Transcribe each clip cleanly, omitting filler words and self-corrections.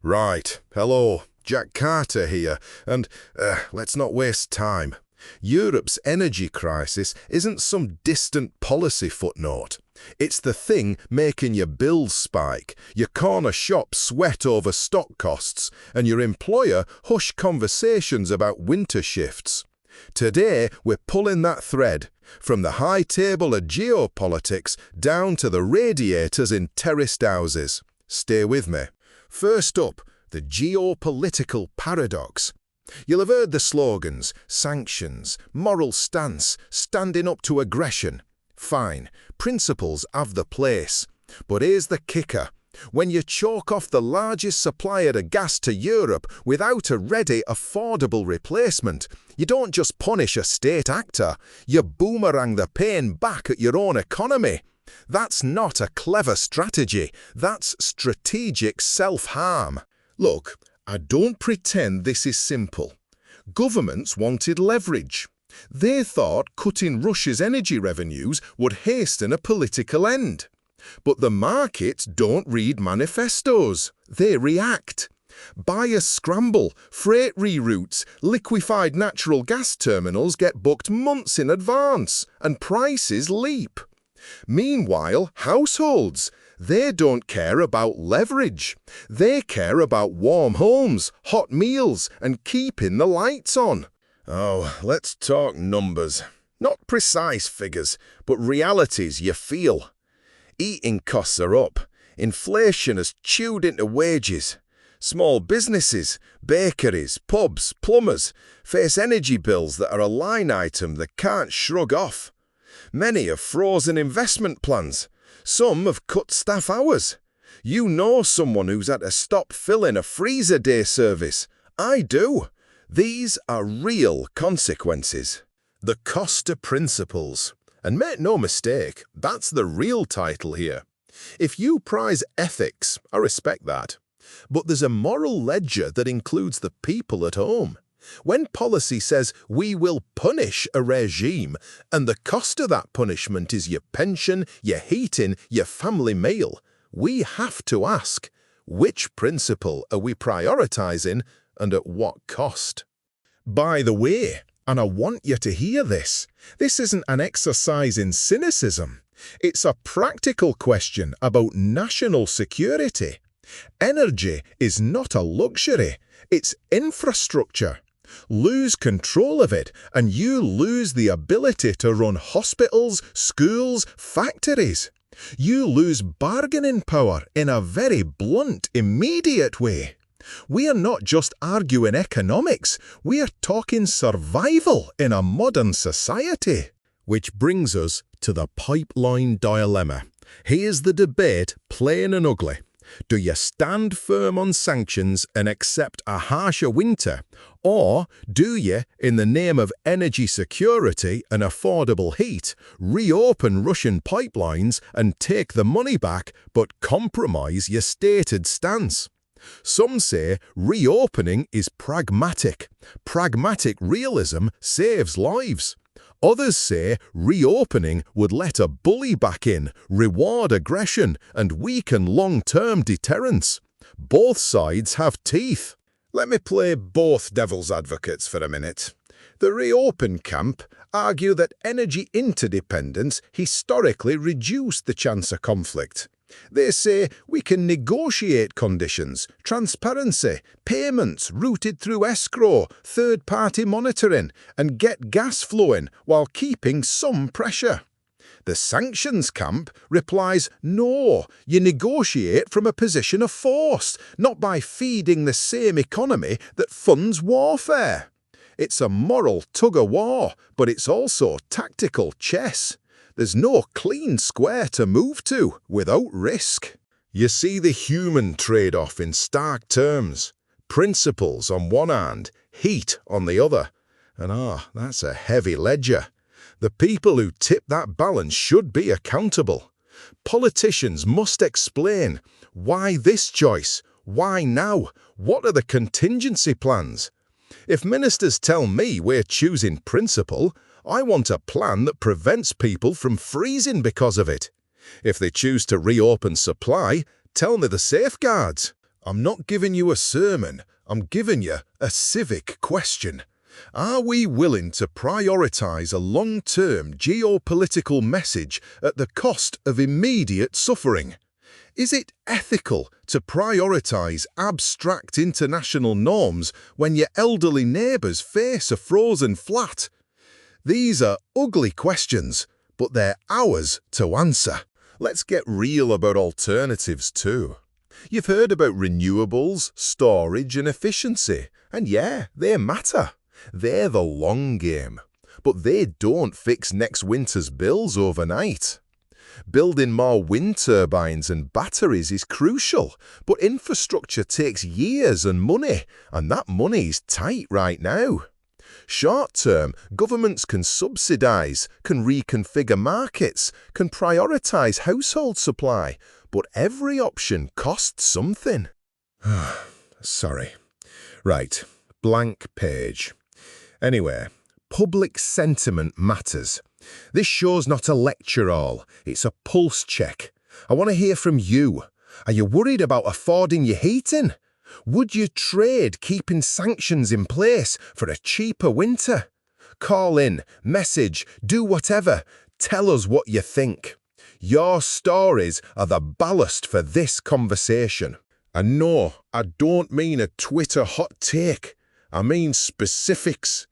Right, hello, Jack Carter here, and let's not waste time. Europe's energy crisis isn't some distant policy footnote. It's the thing making your bills spike, your corner shop sweat over stock costs, and your employer hush conversations about winter shifts. Today, we're pulling that thread, from the high table of geopolitics down to the radiators in terraced houses. Stay with me. First up, the geopolitical paradox. You'll have heard the slogans, sanctions, moral stance, standing up to aggression. Fine, principles have the place. But here's the kicker. When you chalk off the largest supplier of gas to Europe without a ready, affordable replacement, you don't just punish a state actor, you boomerang the pain back at your own economy. That's not a clever strategy, that's strategic self-harm. Look, I don't pretend this is simple. Governments wanted leverage. They thought cutting Russia's energy revenues would hasten a political end. But the markets don't read manifestos, they react. Buyers scramble, freight reroutes, liquefied natural gas terminals get booked months in advance, and prices leap. Meanwhile, households, they don't care about leverage. They care about warm homes, hot meals, and keeping the lights on. Oh, let's talk numbers. Not precise figures, but realities you feel. Eating costs are up. Inflation has chewed into wages. Small businesses, bakeries, pubs, plumbers face energy bills that are a line item they can't shrug off. Many have frozen investment plans. Some have cut staff hours. You know someone who's had to stop filling a freezer day service. I do. These are real consequences. The cost of principles. And make no mistake, that's the real title here. If you prize ethics, I respect that. But there's a moral ledger that includes the people at home. When policy says we will punish a regime, and the cost of that punishment is your pension, your heating, your family meal, we have to ask, which principle are we prioritizing and at what cost? By the way, and I want you to hear this isn't an exercise in cynicism. It's a practical question about national security. Energy is not a luxury, it's infrastructure. Lose control of it, and you lose the ability to run hospitals, schools, factories. You lose bargaining power in a very blunt, immediate way. We are not just arguing economics, we are talking survival in a modern society. Which brings us to the pipeline dilemma. Here's the debate, plain and ugly. Do you stand firm on sanctions and accept a harsher winter? Or do you, in the name of energy security and affordable heat, reopen Russian pipelines and take the money back but compromise your stated stance? Some say reopening is pragmatic. Pragmatic realism saves lives. Others say reopening would let a bully back in, reward aggression, and weaken long-term deterrence. Both sides have teeth. Let me play both devil's advocates for a minute. The reopen camp argue that energy interdependence historically reduced the chance of conflict. They say we can negotiate conditions, transparency, payments routed through escrow, third-party monitoring, and get gas flowing while keeping some pressure. The sanctions camp replies, no, you negotiate from a position of force, not by feeding the same economy that funds warfare. It's a moral tug-of-war, but it's also tactical chess. There's no clean square to move to without risk. You see the human trade-off in stark terms. Principles on one hand, heat on the other. And that's a heavy ledger. The people who tip that balance should be accountable. Politicians must explain, why this choice? Why now? What are the contingency plans? If ministers tell me we're choosing principle, I want a plan that prevents people from freezing because of it. If they choose to reopen supply, tell me the safeguards. I'm not giving you a sermon, I'm giving you a civic question. Are we willing to prioritize a long-term geopolitical message at the cost of immediate suffering? Is it ethical to prioritize abstract international norms when your elderly neighbors face a frozen flat? These are ugly questions, but they're ours to answer. Let's get real about alternatives too. You've heard about renewables, storage and efficiency, and yeah, they matter. They're the long game, but they don't fix next winter's bills overnight. Building more wind turbines and batteries is crucial, but infrastructure takes years and money, and that money's tight right now. Short-term, governments can subsidize, can reconfigure markets, can prioritize household supply, but every option costs something. Sorry. Right, blank page. Anyway, public sentiment matters. This show's not a lecture all, it's a pulse check. I want to hear from you. Are you worried about affording your heating? Would you trade keeping sanctions in place for a cheaper winter? Call in, message, do whatever. Tell us what you think. Your stories are the ballast for this conversation. And no, I don't mean a Twitter hot take. I mean specifics.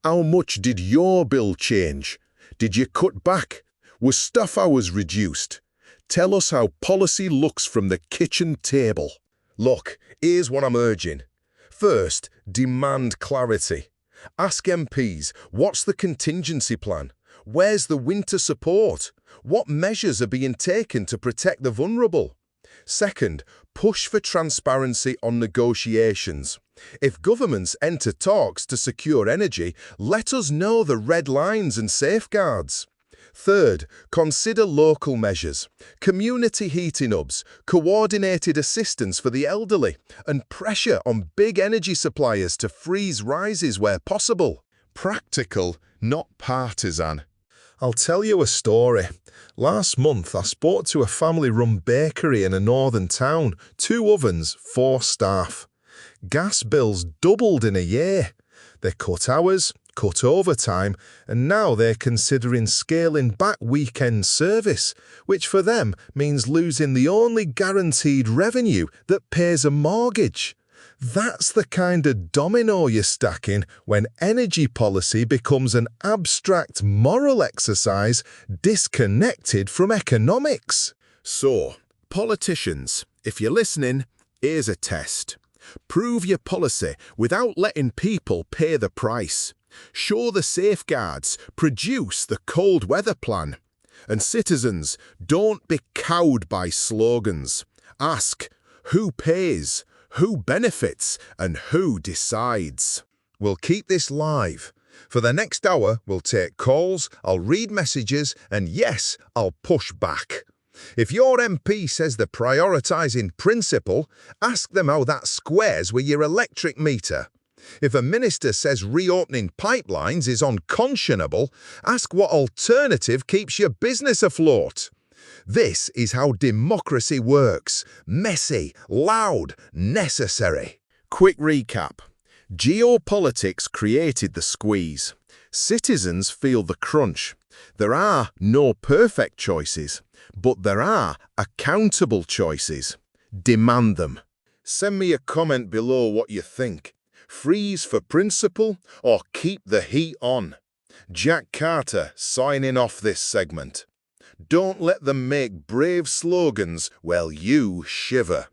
How much did your bill change? Did you cut back? Was staff hours reduced? Tell us how policy looks from the kitchen table. Look, here's what I'm urging. First, demand clarity. Ask MPs, what's the contingency plan? Where's the winter support? What measures are being taken to protect the vulnerable? Second, push for transparency on negotiations. If governments enter talks to secure energy, let us know the red lines and safeguards. Third, consider local measures, community heating hubs, coordinated assistance for the elderly, and pressure on big energy suppliers to freeze rises where possible. Practical, not partisan. I'll tell you a story. Last month, I spoke to a family-run bakery in a northern town, 2 ovens, 4 staff. Gas bills doubled in a year. They cut hours, cut overtime, and now they're considering scaling back weekend service, which for them means losing the only guaranteed revenue that pays a mortgage. That's the kind of domino you're stacking when energy policy becomes an abstract moral exercise disconnected from economics. So, politicians, if you're listening, here's a test. Prove your policy without letting people pay the price. Show the safeguards, produce the cold weather plan. And citizens, don't be cowed by slogans. Ask, who pays? Who benefits and who decides? We'll keep this live. For the next hour, we'll take calls, I'll read messages, and yes, I'll push back. If your MP says they're prioritising principle, ask them how that squares with your electric meter. If a minister says reopening pipelines is unconscionable, ask what alternative keeps your business afloat. This is how democracy works. Messy, loud, necessary. Quick recap. Geopolitics created the squeeze. Citizens feel the crunch. There are no perfect choices, but there are accountable choices. Demand them. Send me a comment below what you think. Freeze for principle or keep the heat on. Jack Carter signing off this segment. Don't let them make brave slogans while you shiver.